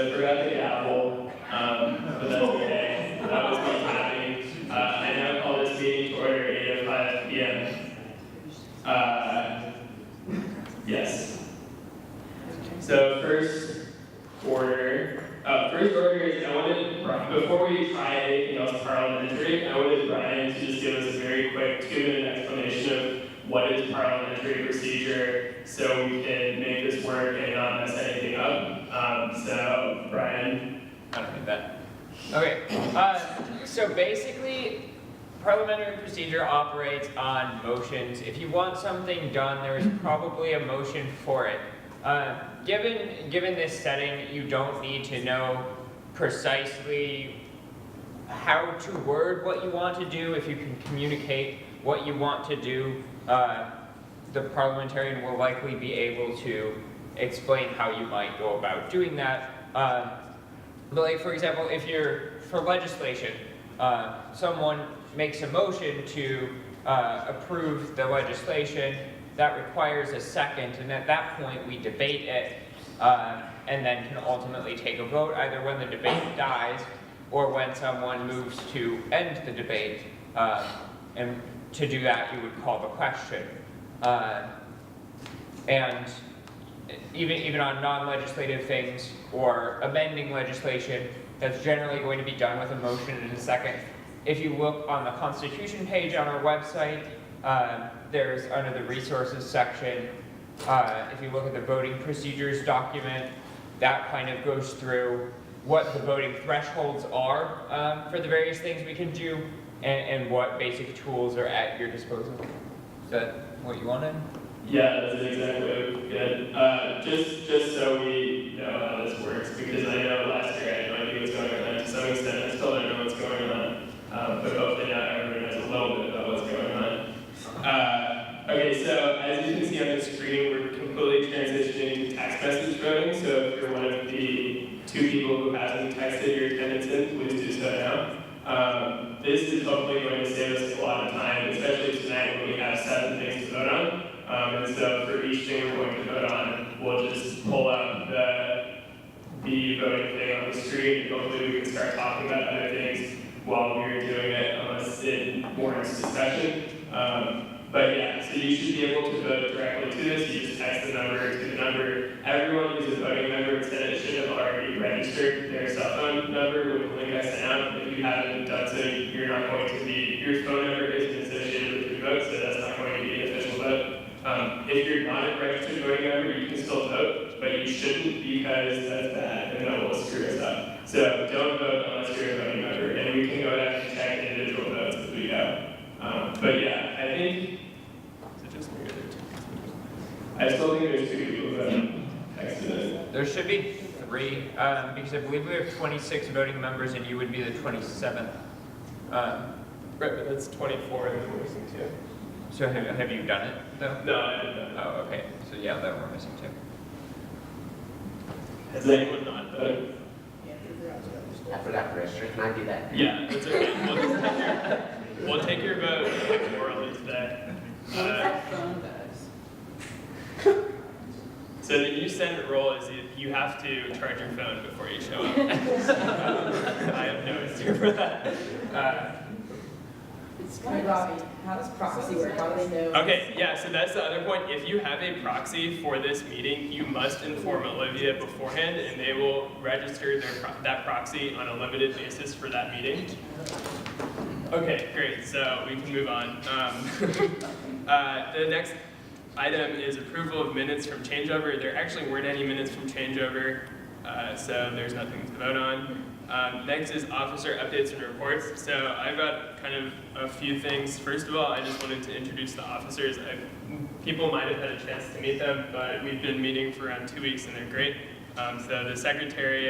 I forgot the gavel, but that's okay. That was me tapping. I now call this meeting to order 8:05 p.m. Yes. So first order is I wanted, before we try anything else parliamentary, I wanted Brian to just give us a very quick 2-minute explanation of what is parliamentary procedure so we can make this work and not mess anything up. So Brian. I don't need that. Okay, so basically, parliamentary procedure operates on motions. If you want something done, there is probably a motion for it. Given this setting, you don't need to know precisely how to word what you want to do. If you can communicate what you want to do, the parliamentarian will likely be able to explain how you might go about doing that. But like, for example, if you're for legislation, someone makes a motion to approve the legislation, that requires a second, and at that point we debate it, and then can ultimately take a vote either when the debate dies or when someone moves to end the debate. And to do that, you would call the question. And even on non-legislative things or amending legislation, that's generally going to be done with a motion in a second. If you look on the Constitution page on our website, there's under the resources section, if you look at the voting procedures document, that kind of goes through what the voting thresholds are for the various things we can do and what basic tools are at your disposal. Is that what you wanted? Yeah, that's exactly good. Just so we know how this works, because I know last year I had no idea what's going on. To some extent, I still don't know what's going on. But hopefully now everyone knows a little bit about what's going on. Okay, so as you can see on the screen, we're completely transitioning to text message voting. So if you're one of the 2 people who hasn't texted your attendance in, please do so now. This is hopefully going to save us a lot of time, especially tonight when we have 7 things to vote on. And so for each thing we're going to vote on, we'll just pull up the voting thing on the screen, and hopefully we can start talking about other things while we're doing it, unless it warrants discussion. But yeah, so you should be able to vote directly to this. You just text the number to the number. Everyone who's a voting member said it should have already registered their cell phone number with the link I sent out. If you haven't done so, you're not going to be, your phone number isn't associated with your vote, so that's not going to be an official vote. If you're not a registered voting member, you can still vote, but you shouldn't, because that's bad and that will screw us up. So don't vote unless you're a voting member, and we can go back and check individual votes as we go. But yeah, I think, is it just me or there 2 people? I still think there's 2 people who have texted in. There should be 3, because I believe we have 26 voting members and you would be the 27th. Right, but that's 24 and we're missing 2. So have you done it though? No, I didn't know. Oh, okay. So yeah, that we're missing 2. Has anyone not voted? I forgot to register. Can I do that? Yeah, that's okay. We'll take your vote orally today. So the new Senate rule is you have to charge your phone before you show up. I have no answer for that. Hey, Robbie, how does proxy work? How do they know? Okay, yeah, so that's the other point. If you have a proxy for this meeting, you must inform Olivia beforehand, and they will register that proxy on a limited basis for that meeting. Okay, great, so we can move on. The next item is approval of minutes from changeover. There actually weren't any minutes from changeover, so there's nothing to vote on. Next is officer updates and reports. So I've got kind of a few things. First of all, I just wanted to introduce the officers. People might have had a chance to meet them, but we've been meeting for around 2 weeks and they're great. So the secretary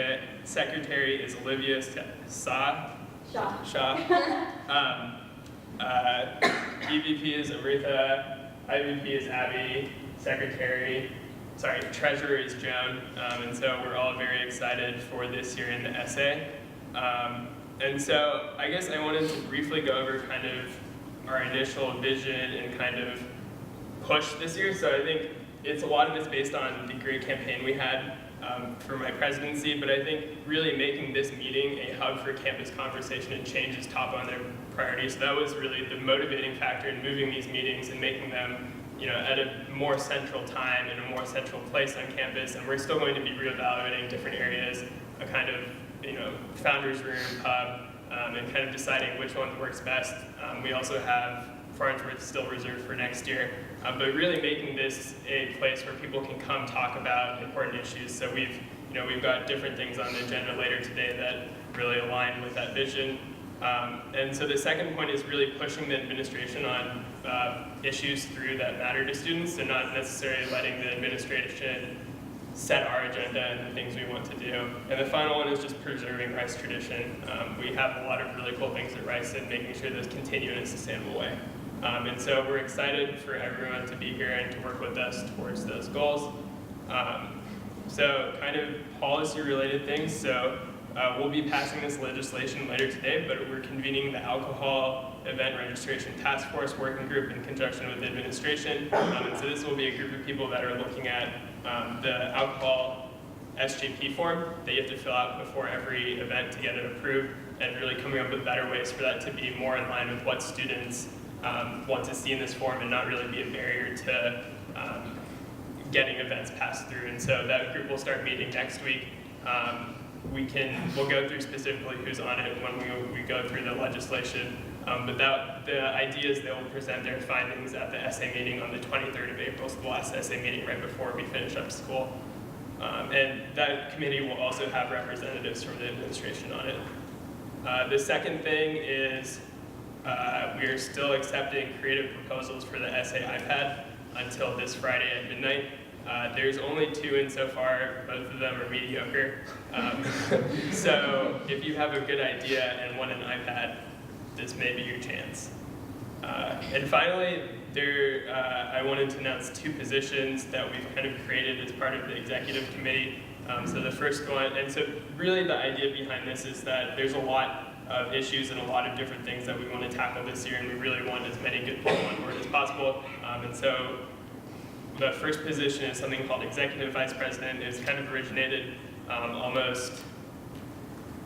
is Olivia Shaw. EVP is Amrita. IVP is Abby. Treasurer is Joan, and so we're all very excited for this year in the essay. And so I guess I wanted to briefly go over kind of our initial vision and kind of push this year. So I think it's a lot of it's based on the great campaign we had for my presidency, but I think really making this meeting a hub for campus conversation and change is top on their priority. So that was really the motivating factor in moving these meetings and making them, at a more central time and a more central place on campus. And we're still going to be reevaluating different areas, a kind of, founder's room, hub, and kind of deciding which one works best. We also have Farnsworth still reserved for next year, but really making this a place where people can come talk about important issues. So we've got different things on the agenda later today that really align with that vision. And so the second point is really pushing the administration on issues through that matter to students, and not necessarily letting the administration set our agenda and the things we want to do. And the final one is just preserving Rice tradition. We have a lot of really cool things at Rice, and making sure those continue in a sustainable way. And so we're excited for everyone to be here and to work with us towards those goals. So kind of policy-related things. So we'll be passing this legislation later today, but we're convening the Alcohol Event Registration Task Force Working Group in conjunction with the administration. And so this will be a group of people that are looking at the alcohol SJP form that you have to fill out before every event to get it approved, and really coming up with better ways for that to be more in line with what students want to see in this form, and not really be a barrier to getting events passed through. And so that group will start meeting next week. We'll go through specifically who's on it when we go through the legislation. But the idea is they will present their findings at the essay meeting on the 23rd of April, so the last essay meeting right before we finish up school. And that committee will also have representatives from the administration on it. The second thing is we are still accepting creative proposals for the essay iPad until this Friday at midnight. There's only 2 in so far, both of them are mediocre. So if you have a good idea and want an iPad, this may be your chance. And finally, I wanted to announce 2 positions that we've kind of created as part of the executive committee. So the first one, and so really the idea behind this is that there's a lot of issues and a lot of different things that we want to tackle this year, and we really want as many good people on board as possible. And so the first position is something called Executive Vice President. It's kind of originated almost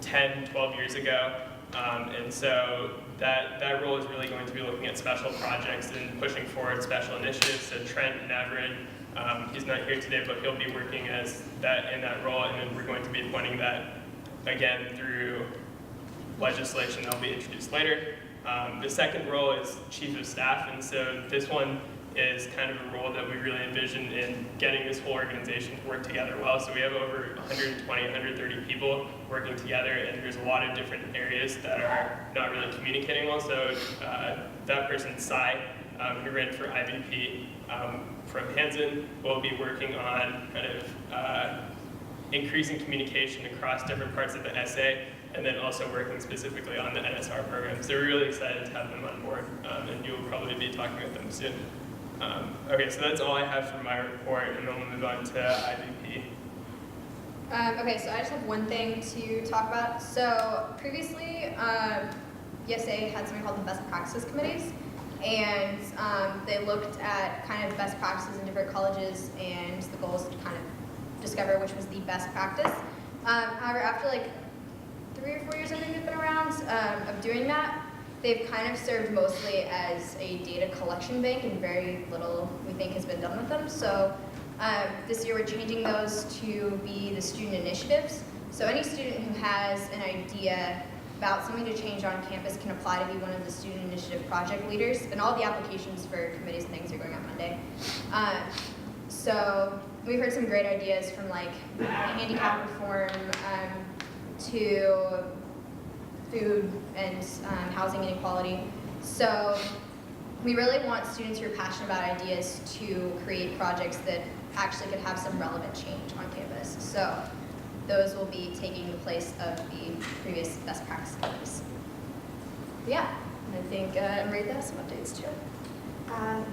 10, 12 years ago. And so that role is really going to be looking at special projects and pushing forward special initiatives. So Trent Navrin, he's not here today, but he'll be working in that role, and then we're going to be appointing that again through legislation that'll be introduced later. The second role is Chief of Staff, and so this one is kind of a role that we really envision in getting this whole organization to work together well. So we have over 120, 130 people working together, and there's a lot of different areas that are not really communicating well. So that person, Cy, who ran for IVP from Hansen, will be working on kind of increasing communication across different parts of the essay, and then also working specifically on the NSR program. So we're really excited to have them on board, and you'll probably be talking with them soon. Okay, so that's all I have for my report, and then we'll move on to IVP. Okay, so I just have one thing to talk about. So previously, ESA had something called the Best Practices Committees, and they looked at kind of best practices in different colleges and the goals to kind of discover which was the best practice. However, after like 3 or 4 years I think they've been around of doing that, they've kind of served mostly as a data collection bank, and very little, we think, has been done with them. So this year we're changing those to be the student initiatives. So any student who has an idea about something to change on campus can apply to be one of the student initiative project leaders, and all the applications for committees and things are going out Monday. So we've heard some great ideas from like handicap reform to food and housing inequality. So we really want students who are passionate about ideas to create projects that actually could have some relevant change on campus. So those will be taking the place of the previous best practice committees. Yeah, and I think Marita has some updates too.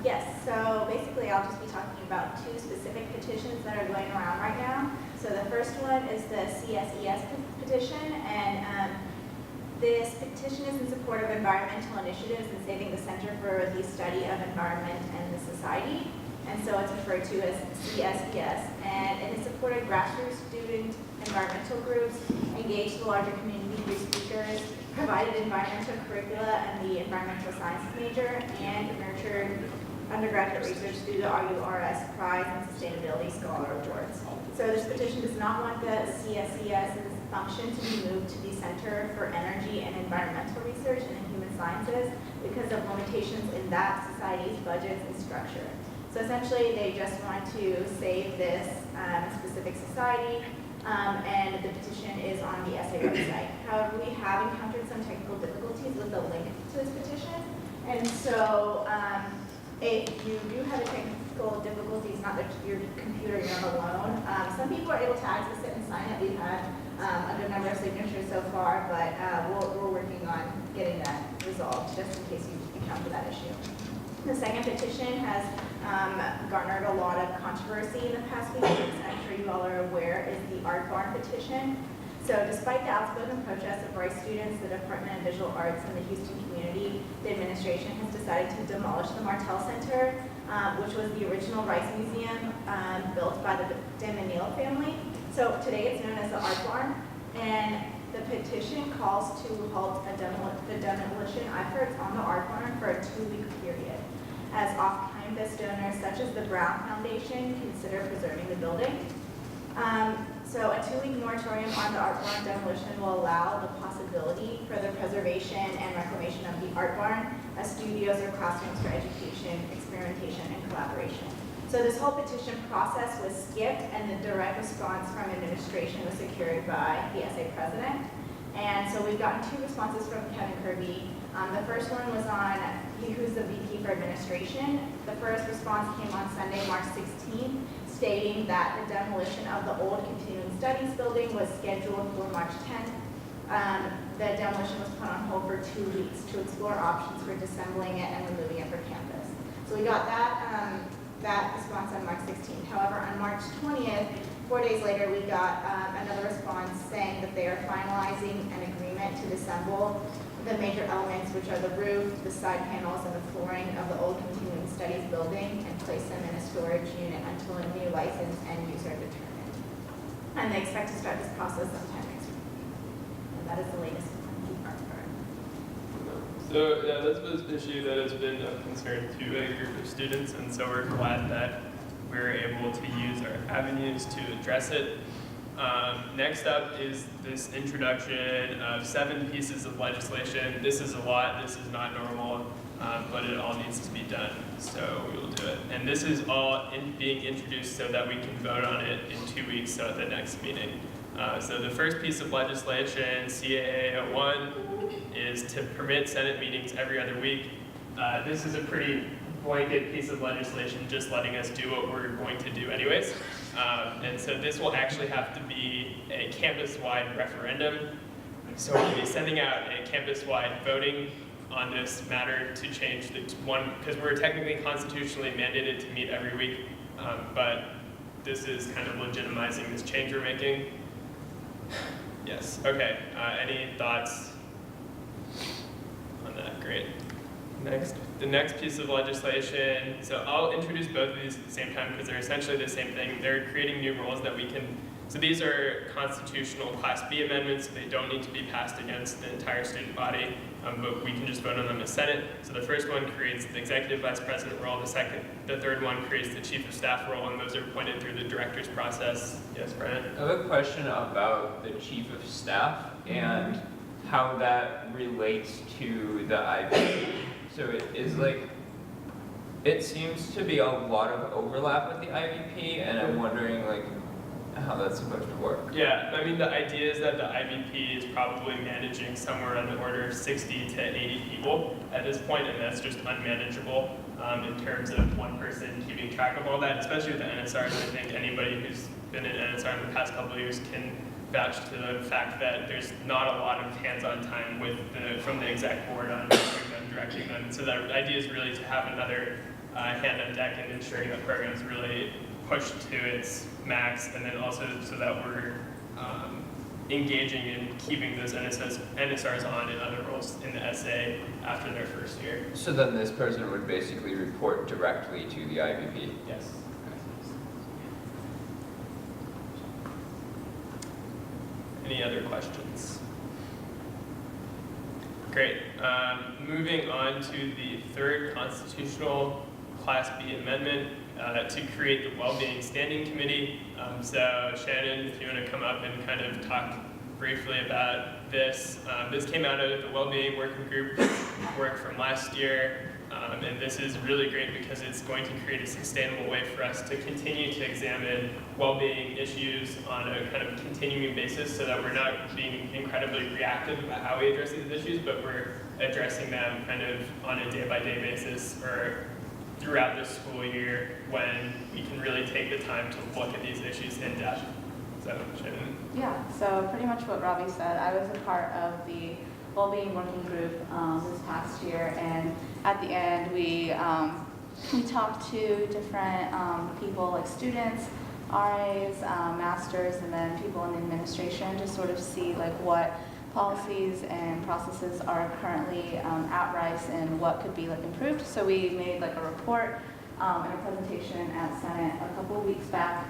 Yes, so basically I'll just be talking about 2 specific petitions that are going around right now. So the first one is the CSES petition, and this petition is in support of environmental initiatives and saving the Center for the Study of Environment and the Society. and so it's referred to as CSES. And it has supported grassroots student environmental groups, engaged the larger community through speakers, provided environmental curricula and the environmental sciences major, and nurtured undergraduate research through the RURS Prize and Sustainability Scholar Awards. So this petition does not want the CSES's function to be moved to the Center for Energy and Environmental Research and Human Sciences because of limitations in that society's budgets and structure. So essentially, they just want to save this specific society, and the petition is on the SA website. However, we have encountered some technical difficulties with the link to this petition, and so if you do have a technical difficulties, not that your computer, you're not alone. Some people are able to access it and sign it. We've had a good number of signatures so far, but we're working on getting that resolved just in case you encounter that issue. The second petition has garnered a lot of controversy in the past few weeks. I'm sure you all are aware is the Art Barn petition. So despite the outspoken protests of Rice students, the Department of Visual Arts, and the Houston community, the administration has decided to demolish the Martell Center, which was the original Rice Museum built by the DeMenil family. So today it's known as the Art Barn, and the petition calls to halt the demolition efforts on the Art Barn for a 2-week period, as off-campus donors such as the Brown Foundation consider preserving the building. So a 2-week moratorium on the Art Barn demolition will allow the possibility for the preservation and reclamation of the Art Barn as studios or classrooms for education, experimentation, and collaboration. So this whole petition process was skipped, and the direct response from administration was secured by the SA president. And so we've gotten 2 responses from Kevin Kirby. The first one was on who's the VP for administration. The first response came on Sunday, March 16th, stating that the demolition of the old continuing studies building was scheduled for March 10th. The demolition was put on hold for 2 weeks to explore options for disassembling it and removing it from campus. So we got that response on March 16th. However, on March 20th, 4 days later, we got another response saying that they are finalizing an agreement to disassemble the major elements, which are the roof, the side panels, and the flooring of the old continuing studies building, and place them in a storage unit until a new license and use are determined. And they expect to start this process sometime next week. And that is the latest on the Art Barn. So yeah, that's been an issue that has been of concern to a group of students, and so we're glad that we're able to use our avenues to address it. Next up is this introduction of 7 pieces of legislation. This is a lot, this is not normal, but it all needs to be done, so we will do it. And this is all being introduced so that we can vote on it in 2 weeks, so at the next meeting. So the first piece of legislation, CAA 01, is to permit Senate meetings every other week. This is a pretty blanket piece of legislation just letting us do what we're going to do anyways. And so this will actually have to be a campus-wide referendum. So we'll be sending out a campus-wide voting on this matter to change the one, because we're technically constitutionally mandated to meet every week, but this is kind of legitimizing this change we're making. Yes, okay, any thoughts on that? Great. Next, the next piece of legislation, so I'll introduce both of these at the same time because they're essentially the same thing. They're creating new rules that we can, so these are constitutional Class B amendments, so they don't need to be passed against the entire student body, but we can just vote on them as Senate. So the first one creates the executive vice president role, the third one creates the chief of staff role, and those are appointed through the director's process. Yes, Brian? I have a question about the chief of staff and how that relates to the IVP. So it is like, it seems to be a lot of overlap with the IVP, and I'm wondering like how that's supposed to work. Yeah, I mean the idea is that the IVP is probably managing somewhere on the order of 60 to 80 people at this point, and that's just unmanageable in terms of one person keeping track of all that, especially with the NSRs. I think anybody who's been in NSR in the past couple of years can vouch to the fact that there's not a lot of hands-on time with from the exec board on directing them. So the idea is really to have another hand on deck and ensuring that programs really pushed to its max, and then also so that we're engaging in keeping those NSRs on in other roles in the SA after their first year. So then this person would basically report directly to the IVP? Yes. Any other questions? Great. Moving on to the third constitutional Class B amendment to create the Wellbeing Standing Committee. So Shannon, if you want to come up and kind of talk briefly about this. This came out of the Wellbeing Working Group work from last year. And this is really great because it's going to create a sustainable way for us to continue to examine well-being issues on a kind of continuing basis so that we're not being incredibly reactive about how we address these issues, but we're addressing them kind of on a day-by-day basis or throughout the school year when we can really take the time to look at these issues in depth. So, Shannon. Yeah, so pretty much what Robbie said. I was a part of the Wellbeing Working Group this past year, and at the end we talked to different people like students, RAs, masters, and then people in the administration to sort of see like what policies and processes are currently at Rice and what could be like improved. So we made like a report and a presentation at Senate a couple of weeks back.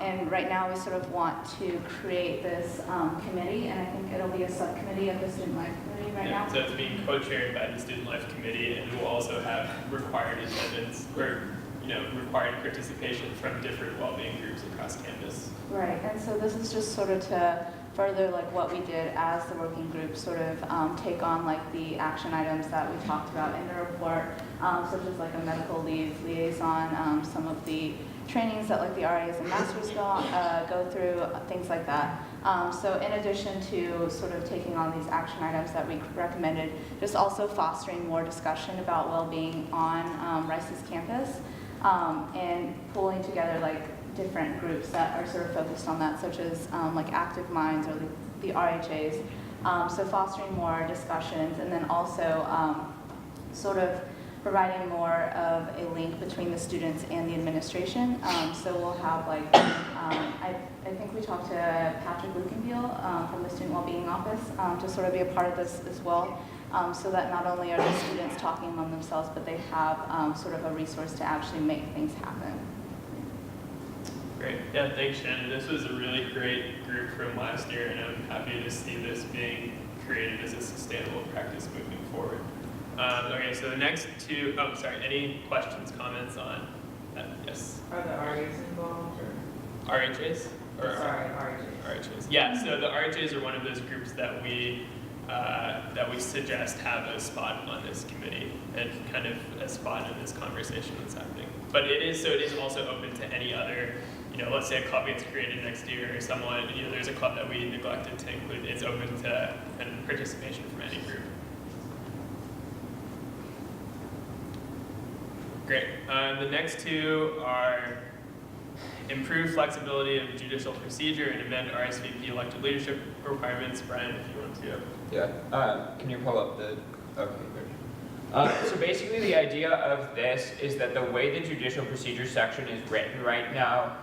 And right now we sort of want to create this committee, and I think it'll be a subcommittee of the Student Life Committee right now. So it's being co-chaired by the Student Life Committee, and we'll also have required attendance or required participation from different well-being groups across campus. Right, and so this is just sort of to further like what we did as the working group, sort of take on like the action items that we talked about in the report, such as like a medical leave liaison, some of the trainings that like the RAs and masters go through, things like that. So in addition to sort of taking on these action items that we recommended, just also fostering more discussion about well-being on Rice's campus, and pulling together like different groups that are sort of focused on that, such as like Active Minds or the RHAs. So fostering more discussions, and then also sort of providing more of a link between the students and the administration. So we'll have like, I think we talked to Patrick Lukenbiel from the Student Wellbeing Office to sort of be a part of this as well. So that not only are the students talking among themselves, but they have sort of a resource to actually make things happen. Great. Yeah, thanks, Shannon. This was a really great group from last year, and I'm happy to see this being created as a sustainable practice moving forward. Okay, so the next two, any questions, comments on that? Yes? Are the RAs involved or? RHAs? Or Sorry, RHAs. RHAs. Yeah, so the RHAs are one of those groups that we suggest have a spot on this committee and kind of a spot in this conversation that's happening. But it is also open to any other, let's say a club gets created next year or someone, there's a club that we neglected to include. It's open to kind of participation from any group. Great. The next two are improve flexibility of judicial procedure and amend RSVP elected leadership requirements. Brian, if you want to. Yeah. Can you pull up the? Okay, good. So basically, the idea of this is that the way the judicial procedure section is written right now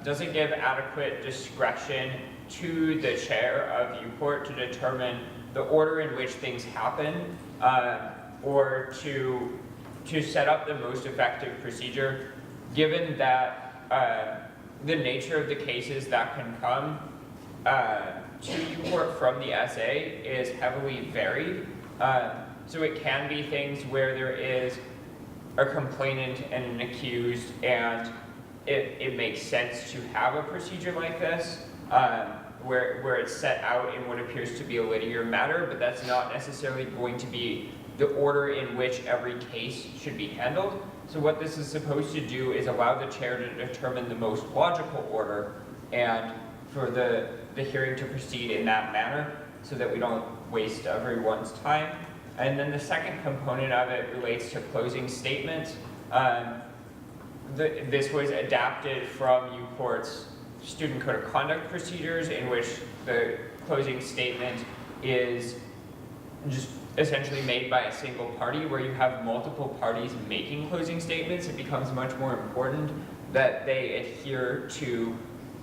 doesn't give adequate discretion to the chair of UPort to determine the order in which things happen, or to set up the most effective procedure, given that the nature of the cases that can come to UPort from the SA is heavily varied. So it can be things where there is a complainant and an accused, and it makes sense to have a procedure like this, where it's set out in what appears to be a linear manner, but that's not necessarily going to be the order in which every case should be handled. So what this is supposed to do is allow the chair to determine the most logical order and for the hearing to proceed in that manner so that we don't waste everyone's time. And then the second component of it relates to closing statements. This was adapted from UPort's Student Code of Conduct procedures, in which the closing statement is just essentially made by a single party. Where you have multiple parties making closing statements, it becomes much more important that they adhere to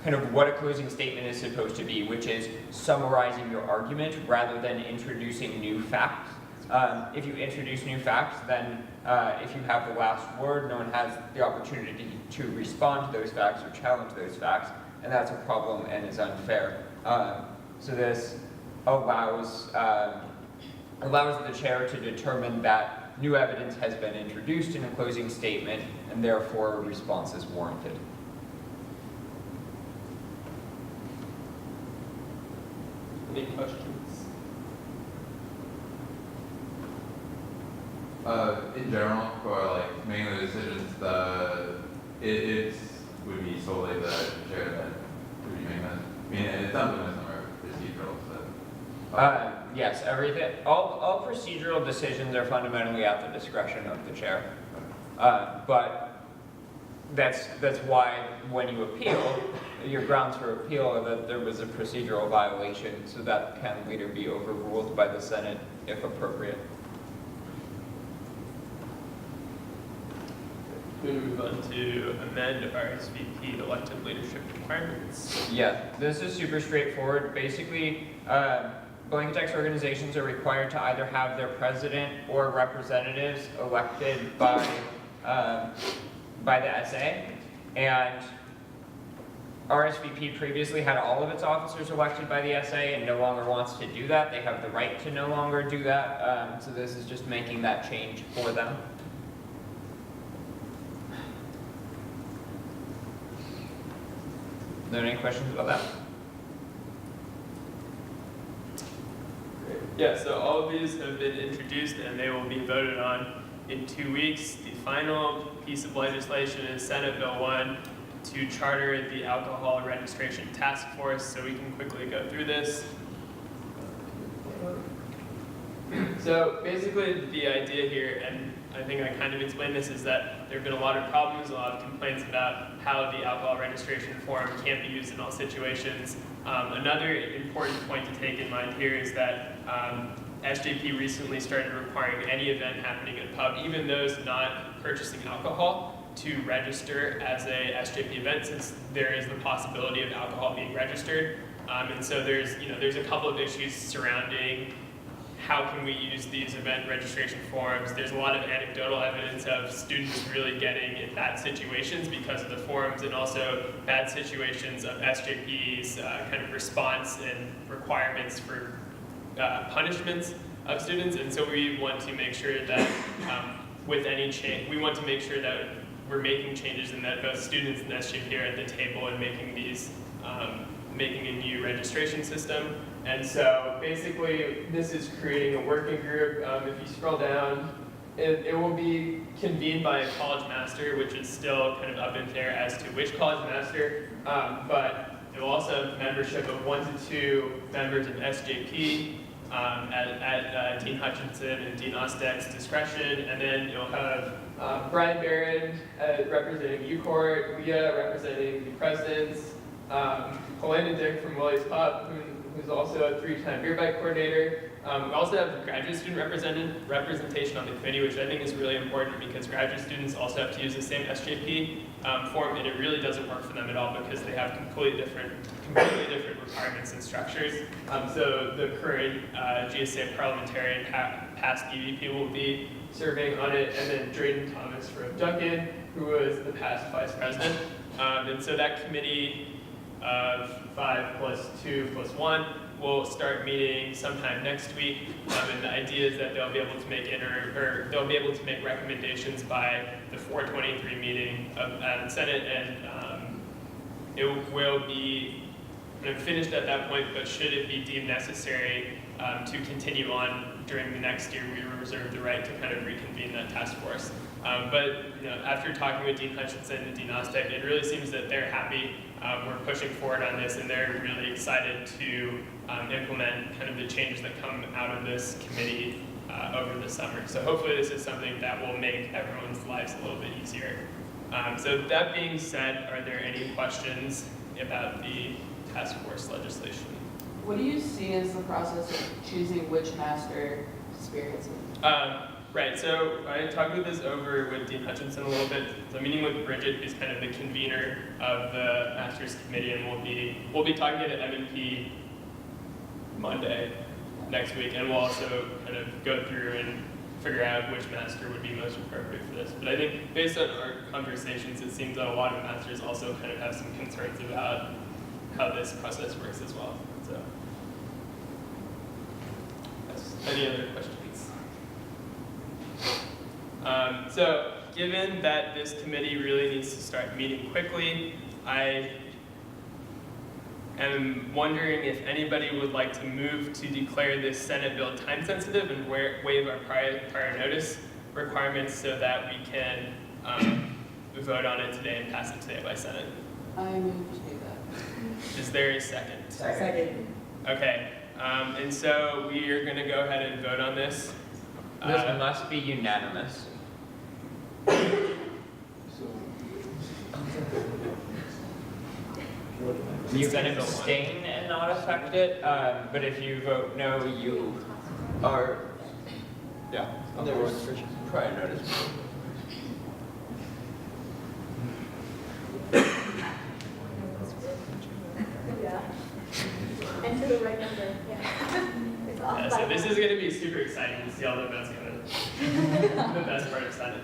kind of what a closing statement is supposed to be, which is summarizing your argument rather than introducing new facts. If you introduce new facts, then if you have the last word, no one has the opportunity to respond to those facts or challenge those facts, and that's a problem and is unfair. So this allows the chair to determine that new evidence has been introduced in a closing statement, and therefore a response is warranted. Any questions? In general, for like making the decisions, it would be solely the chair that would be making that. I mean, it's something that's more procedural, so. Yes, everything, all procedural decisions are fundamentally at the discretion of the chair. But that's why when you appeal, your grounds for appeal are that there was a procedural violation, so that can later be overruled by the Senate if appropriate. We move on to amend RSVP elected leadership requirements. Yeah, this is super straightforward. Basically, blanket text organizations are required to either have their president or representatives elected by the SA, and RSVP previously had all of its officers elected by the SA and no longer wants to do that. They have the right to no longer do that, so this is just making that change for them. Are there any questions about that? Great. Yeah, so all of these have been introduced and they will be voted on in 2 weeks. The final piece of legislation is Senate Bill 1 to charter the Alcohol Registration Task Force, so we can quickly go through this. So basically the idea here, and I think I kind of explained this, is that there have been a lot of problems, a lot of complaints about how the alcohol registration form can't be used in all situations. Another important point to take in mind here is that SJP recently started requiring any event happening at a pub, even those not purchasing alcohol, to register as a SJP event, since there is the possibility of alcohol being registered. And so there's a couple of issues surrounding how can we use these event registration forms. There's a lot of anecdotal evidence of students really getting in bad situations because of the forms, and also bad situations of SJP's kind of response and requirements for punishments of students. And so we want to make sure that with any change, we want to make sure that we're making changes and that both students and SJP are at the table and making these, making a new registration system. And so basically this is creating a working group. If you scroll down, it will be convened by a college master, which is still kind of up in there as to which college master, but it will also have membership of 1 to 2 members of SJP at Dean Hutchinson and Dean Ostek's discretion, and then you'll have Brian Barron representing UCourt, Leah representing the presidents, Helena Dick from Willie's Pub, who's also a 3-time beer bike coordinator. We also have graduate student representation on the committee, which I think is really important because graduate students also have to use the same SJP form, and it really doesn't work for them at all because they have completely different requirements and structures. So the current GSA parliamentarian, past EVP, will be serving on it, and then Drayden Thomas from Duncan, who was the past vice president. And so that committee of 5 plus 2 plus 1 will start meeting sometime next week, and the idea is that they'll be able to make recommendations by the 4/23 meeting of the Senate, and it will be finished at that point. But should it be deemed necessary to continue on during the next year, we reserve the right to kind of reconvene that task force. But after talking with Dean Hutchinson and Dean Ostek, it really seems that they're happy. We're pushing forward on this, and they're really excited to implement kind of the changes that come out of this committee over the summer. So hopefully this is something that will make everyone's lives a little bit easier. So that being said, are there any questions about the task force legislation? What do you see as the process of choosing which master to spearhead? Right, so I talked with this over with Dean Hutchinson a little bit. So I'm meeting with Bridget, who's kind of the convener of the Masters Committee, and we'll be talking to M&P Monday next week, and we'll also kind of go through and figure out which master would be most appropriate for this. But I think based on our conversations, it seems that a lot of masters also kind of have some concerns about how this process works as well. So, yes. Any other questions? So, given that this committee really needs to start meeting quickly, I am wondering if anybody would like to move to declare this Senate bill time sensitive and waive our prior notice requirements so that we can vote on it today and pass it today by Senate. I move to do that. Is there a second? Second. Okay, and so we are going to go ahead and vote on this. This must be unanimous. You can abstain and not affect it, but if you vote no, you are, yeah, there was prior notice. Yeah. And to the right number, yeah. It's off Yeah, by so this one. is going to be super exciting to see all the votes going in. The best part of Senate.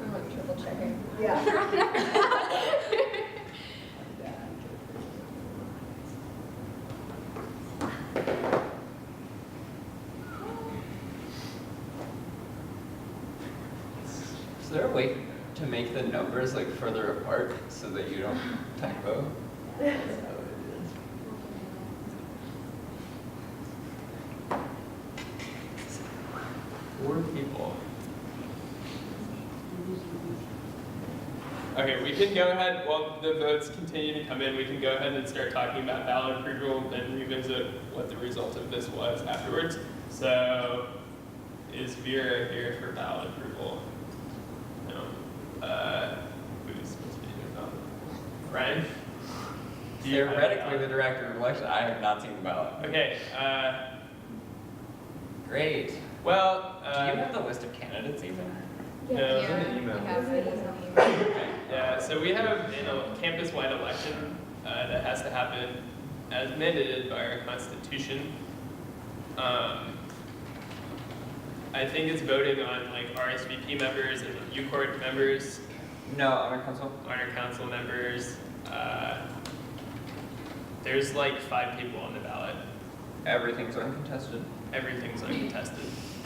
I'm like triple checking. Yeah. Is there a way to make the numbers like further apart so that you don't typo? Four people. Okay, we can go ahead, while the votes continue to come in, we can go ahead and start talking about ballot approval and revisit what the result of this was afterwards. So, is Vera here for ballot approval? No. Who's supposed to be here now? Ryan? Do you have a Theoretically, ballot? the director of election, I have not seen the ballot. Okay, Great. well, Do you have the list of candidates even? no. Yeah, email. we have it. Yeah, so we have a campus-wide election that has to happen as mandated by our constitution. I think it's voting on like RSVP members and U-Court members, No, honor council. honor council members. There's like 5 people on the ballot. Everything's uncontested. Everything's uncontested.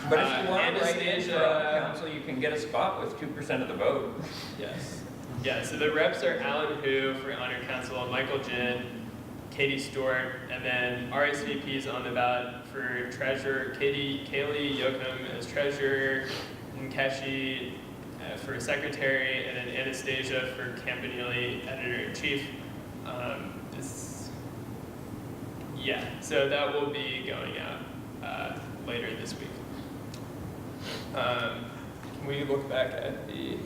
But if you want to write in for honor Anastasia, council, you can get a spot with 2% of the vote. yes. Yeah, so the reps are Alan Hu for honor council, Michael Jin, Katie Stewart, and then RSVPs on the ballot for treasurer, Kaylee Yoakum as treasurer, Nkeshi for secretary, and then Anastasia for Campanile, editor-in-chief. Yeah, so that will be going out later this week. Can we look back at the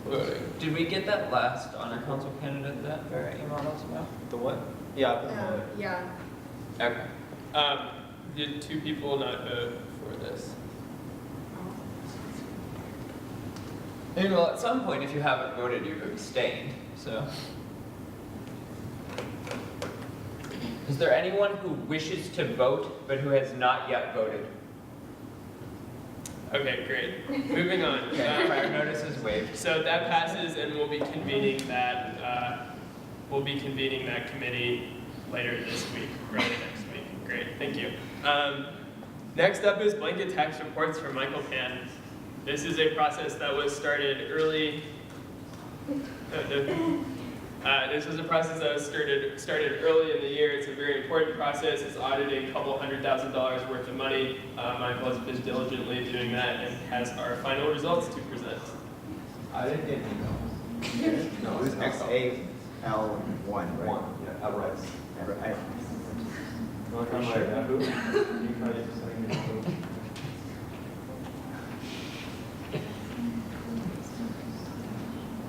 voting? Did we get that last honor council candidate that Vera emailed us about? The what? Yeah, I put them on there. Yeah. Okay. Did 2 people not vote for this? And well, at some point, if you haven't voted, you've abstained, so. Is there anyone who wishes to vote but who has not yet voted? Okay, great. Moving on. Okay, prior notice is waived. So that passes, and we'll be convening that. Committee later this week, early next week. Great, thank you. Next up is blanket tax reports for Michael Pan. This is a process that was started early. This was a process that was started early in the year. It's a very important process. It's auditing a couple $100,000 worth of money. Michael has been diligently doing that and has our final results to present. I didn't get an email. No, it was XAL1, right? One, yeah, right. I- Not on my Yahoo. You try to send me Yahoo.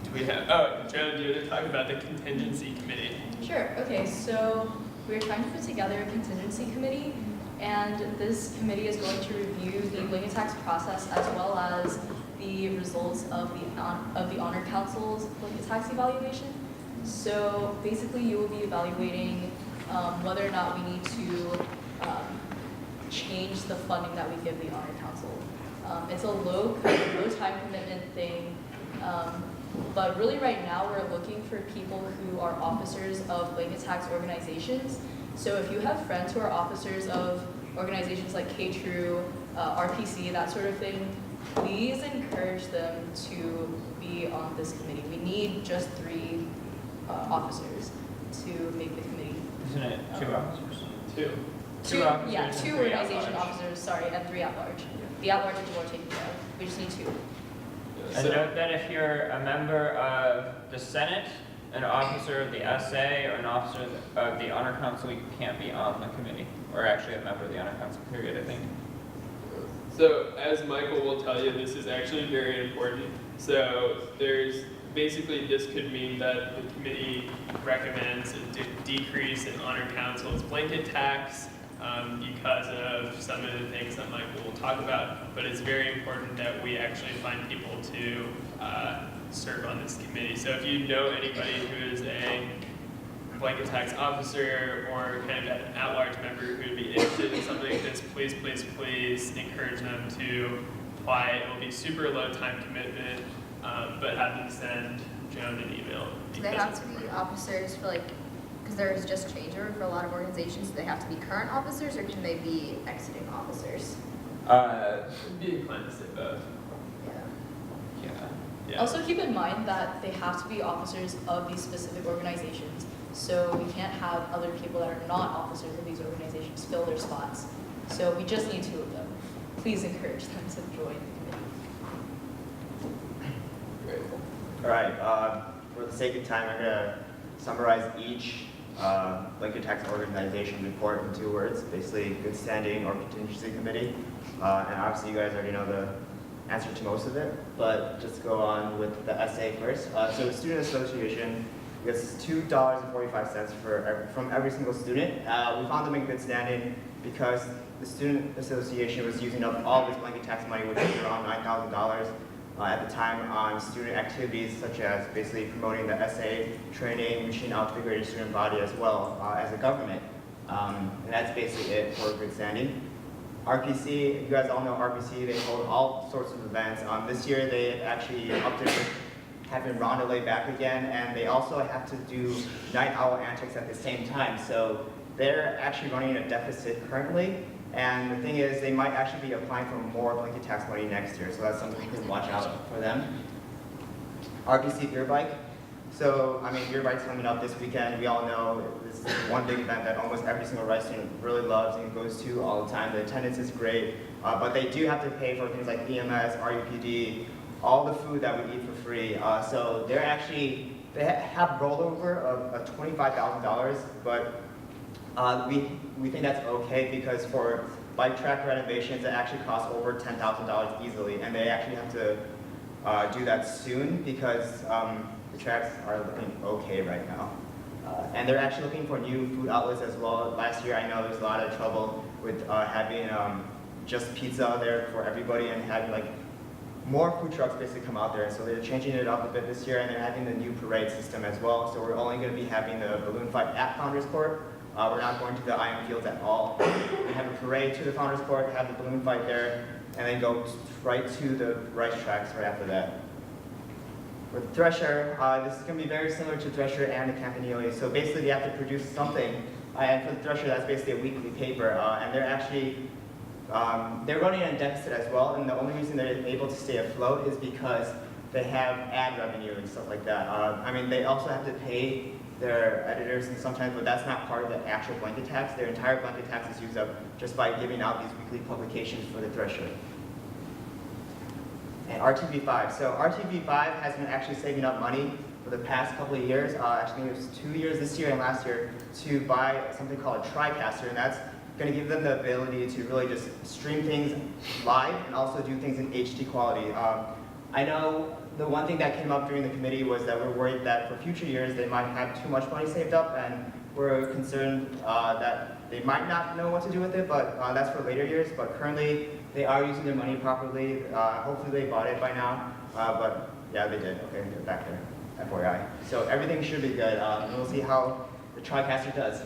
Do we have, oh, Joan, do you want to talk about the contingency committee? Sure, okay, so we're trying to put together a contingency committee, and this committee is going to review the blanket tax process as well as the results of the Honor Council's blanket tax evaluation. So basically, you will be evaluating whether or not we need to change the funding that we give the Honor Council. It's a low time commitment thing, but really right now we're looking for people who are officers of blanket tax organizations. So if you have friends who are officers of organizations like K-True, RPC, that sort of thing, please encourage them to be on this committee. We need just 3 officers to make the committee. Isn't it 2 officers? 2. 2 officers Yeah, and 2 3 at organization large. officers, sorry, and 3 at large. The at large is more taken care of. We just need 2. And note that if you're a member of the Senate, an officer of the SA, or an officer of the Honor Council, you can't be on the committee. Or actually a member of the Honor Council, period, I think. So as Michael will tell you, this is actually very important. So basically this could mean that the committee recommends a decrease in Honor Council's blanket tax because of some of the things that Michael will talk about. But it's very important that we actually find people to serve on this committee. So if you know anybody who is a blanket tax officer or kind of an at-large member who would be interested in something like this, please, please, please encourage them to apply. It will be super low time commitment, but have them send Joan an email. Do they have to be officers for because there's just changeover for a lot of organizations, do they have to be current officers or can they be exiting officers? Be inclined to say both. Yeah. Yeah. Also keep in mind that they have to be officers of these specific organizations. So we can't have other people that are not officers of these organizations fill their spots. So we just need 2 of them. Please encourage them to join the committee. Great. All right, for the sake of time, I'm gonna summarize each blanket tax organization report in 2 words, basically good standing or contingency committee. And obviously you guys already know the answer to most of it, but just go on with the SA first. So the Student Association gets $2.45 from every single student. We found them in good standing because the Student Association was using up all of its blanket tax money, which was around $9,000 at the time, on student activities such as basically promoting the SA training, reaching out to the greater student body as well as a government. And that's basically it for good standing. RPC, you guys all know RPC, they hold all sorts of events. This year they actually upped it with having Rondelay back again, and they also have to do night owl antics at the same time. So they're actually running a deficit currently, and the thing is they might actually be applying for more blanket tax money next year, so that's something you can watch out for them. RPC Beer Bike. So, I mean, Beer Bike's coming up this weekend. We all know this is one big event that almost every single Rice student really loves and goes to all the time. The attendance is great, but they do have to pay for things like EMS, RUPD, all the food that we eat for free. So they have rollover of $25,000, but we think that's okay because for bike track renovations, it actually costs over $10,000 easily, and they actually have to do that soon because the tracks are looking okay right now. And they're actually looking for new food outlets as well. Last year, I know there was a lot of trouble with having just pizza there for everybody and having more food trucks basically come out there. So they're changing it up a bit this year, and they're having the new parade system as well. So we're only going to be having the balloon fight at Founders Court. We're not going to the IM Fields at all. We have a parade to the Founders Court, have the balloon fight there, and then go right to the Rice tracks right after that. With Thresher, this is going to be very similar to Thresher and the Campanile. So basically, they have to produce something. And for the Thresher, that's basically a weekly paper. And they're actually they're running a deficit as well. And the only reason they're able to stay afloat is because they have ad revenue and stuff like that. I mean, they also have to pay their editors and sometimes, but that's not part of the actual blanket tax. Their entire blanket tax is used up just by giving out these weekly publications for the Thresher. And RTV5. So RTV5 has been actually saving up money for the past couple of years. Actually, it was 2 years this year and last year to buy something called a TriCaster, and that's going to give them the ability to really just stream things live and also do things in HD quality. I know the one thing that came up during the committee was that we're worried that for future years they might have too much money saved up and we're concerned that they might not know what to do with it, but that's for later years. But currently, they are using their money properly. Hopefully they bought it by now, but yeah, they did. Okay, they're back there, FYI. So everything should be good. We'll see how the TriCaster does.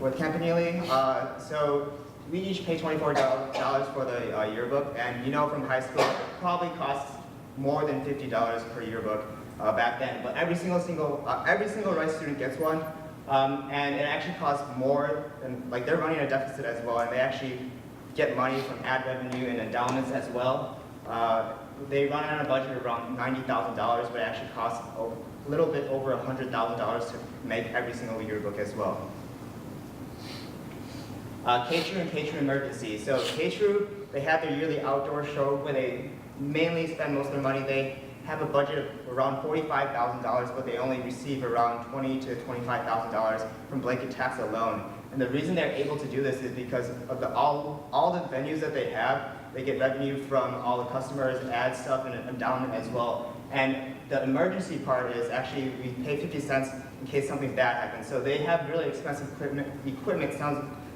With Campanile, so we each pay $24 for the yearbook, and you know from high school, it probably costs more than $50 per yearbook back then. But every single Rice student gets one, and it actually costs more, and like they're running a deficit as well, and they actually get money from ad revenue and endowments as well. They run on a budget of around $90,000, but it actually costs a little bit over $100,000 to make every single yearbook as well. K-True and K-True Emergency. So K-True, they have their yearly outdoor show where they mainly spend most of their money. They have a budget of around $45,000, but they only receive around $20,000 to $25,000 from blanket tax alone. And the reason they're able to do this is because of all the venues that they have. They get revenue from all the customers, ad stuff, and endowment as well. And the emergency part is actually we pay 50 cents in case something bad happens. So they have really expensive equipment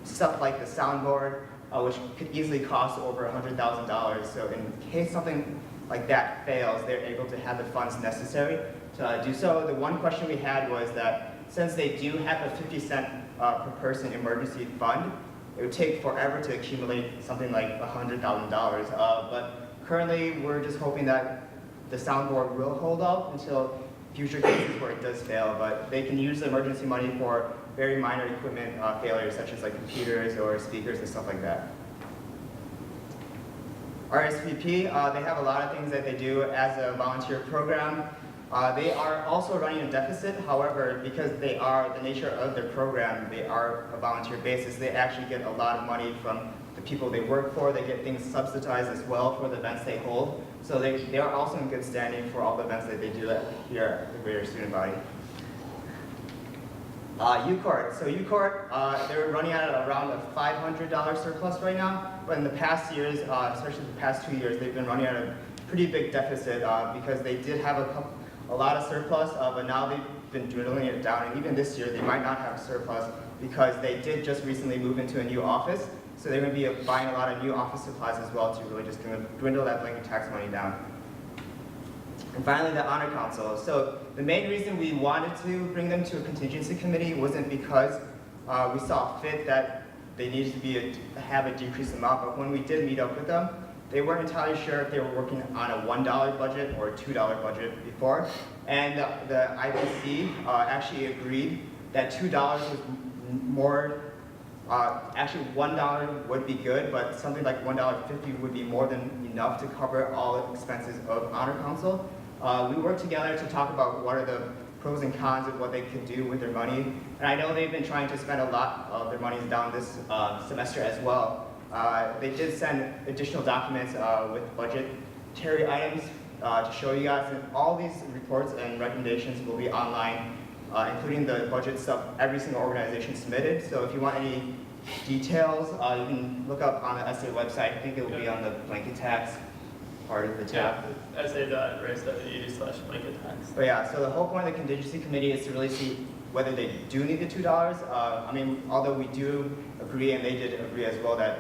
stuff like the soundboard, which could easily cost over $100,000. So in case something like that fails, they're able to have the funds necessary to do so. The one question we had was that since they do have a 50 cent per person emergency fund, it would take forever to accumulate something like $100,000. But currently, we're just hoping that the soundboard will hold up until future cases where it does fail. But they can use the emergency money for very minor equipment failures, such as like computers or speakers and stuff like that. RSVP, they have a lot of things that they do as a volunteer program. They are also running a deficit. However, because they are the nature of their program, they are a volunteer basis. They actually get a lot of money from the people they work for. They get things subsidized as well for the events they hold. So they are also in good standing for all the events that they do here at the Greater Student Body. UCourt. So UCourt, they're running at around a $500 surplus right now, but in the past years, especially the past 2 years, they've been running at a pretty big deficit because they did have a lot of surplus, but now they've been dwindling it down, and even this year they might not have surplus because they did just recently move into a new office, so they're going to be buying a lot of new office supplies as well to really just dwindle that blanket tax money down. And finally, the Honor Council. So the main reason we wanted to bring them to a contingency committee wasn't because we saw fit that they needed to have a decreased amount, but when we did meet up with them, they weren't entirely sure if they were working on a $1 budget or a $2 budget before. And the IPC actually agreed that $2 was more, actually $1 would be good, but something like $1.50 would be more than enough to cover all the expenses of Honor Council. We worked together to talk about what are the pros and cons of what they could do with their money. And I know they've been trying to spend a lot of their monies down this semester as well. They did send additional documents with budgetary items to show you guys. And all these reports and recommendations will be online, including the budget stuff every single organization submitted. So if you want any details, you can look up on the SA website. I think it will be on the blanket tax part of the tab. Yeah, SA.rice.edu/blanket tax. But yeah, so the whole point of the contingency committee is to really see whether they do need the $2. I mean, although we do agree, and they did agree as well, that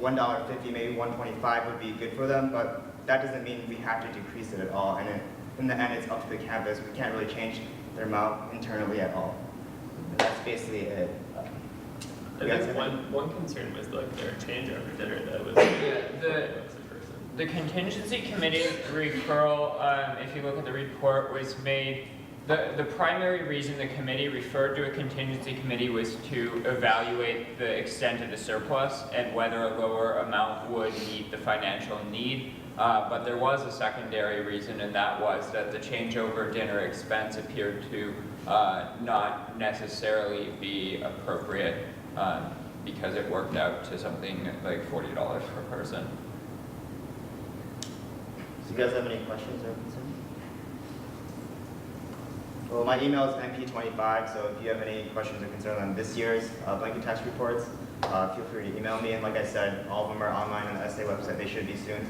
$1.50, maybe $1.25 would be good for them, but that doesn't mean we have to decrease it at all. And in the end, it's up to the campus. We can't really change their amount internally at all. And that's basically it. I think one concern was like their changeover dinner that was the contingency committee referral, if you look at the report, was made. The primary reason the committee referred to a contingency committee was to evaluate the extent of the surplus and whether a lower amount would meet the financial need. But there was a secondary reason, and that was that the changeover dinner expense appeared to not necessarily be appropriate because it worked out to something like $40 per person. So you guys have any questions or concerns? Well, my email is mp25, so if you have any questions or concerns on this year's blanket tax reports, feel free to email me. And like I said, all of them are online on the SA website. They should be soon.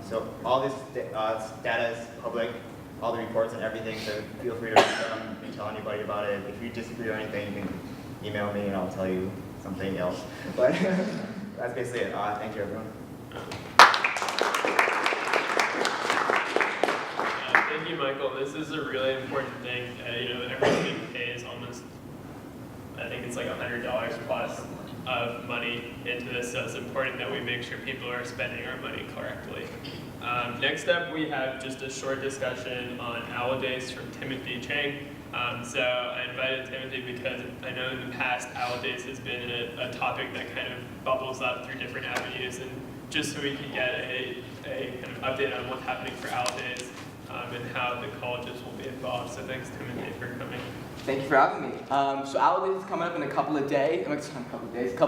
So all this data is public. all the reports and everything, so feel free to read them and tell anybody about it. If you disagree or anything, you can email me and I'll tell you something else. But that's basically it. Thank you, everyone. Thank you, Michael. This is a really important thing. Every student pays almost, I think it's like $100 plus of money into this, so it's important that we make sure people are spending our money correctly. Next up, we have just a short discussion on Owl Days from Timothy Chang. So I invited Timothy because I know in the past Owl Days has been a topic that kind of bubbles up through different avenues, and just so we can get a kind of update on what's happening for Owl Days and how the colleges will be involved. So thanks, Timothy, for coming. Thank you for having me. So Owl Days is coming up in a couple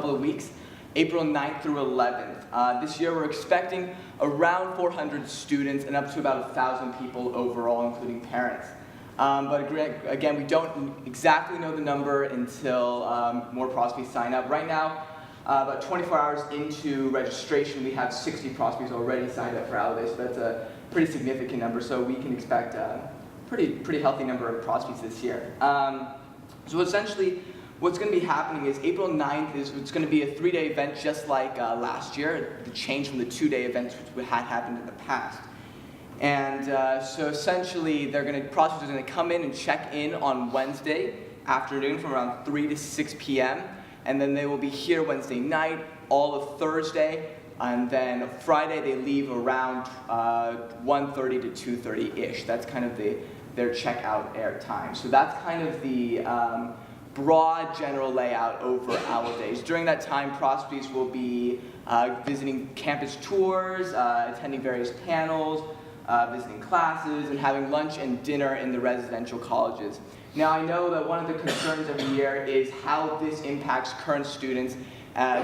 of weeks, April 9th through 11th. This year we're expecting around 400 students and up to about 1,000 people overall, including parents. But again, we don't exactly know the number until more prospects sign up. Right now, about 24 hours into registration, we have 60 prospects already signed up for Owl Days, so that's a pretty significant number, so we can expect a pretty healthy number of prospects this year. So essentially, what's going to be happening is April 9th it's going to be a 3-day event just like last year, the change from the 2-day events which had happened in the past. And so essentially, prospects are going to come in and check in on Wednesday afternoon from around 3 to 6 p.m. And then they will be here Wednesday night, all of Thursday, and then Friday they leave around 1:30 to 2:30-ish. That's kind of their checkout air time. So that's kind of the broad general layout over Owl Days. During that time, prospects will be visiting campus tours, attending various panels, visiting classes, and having lunch and dinner in the residential colleges. Now, I know that one of the concerns every year is how this impacts current students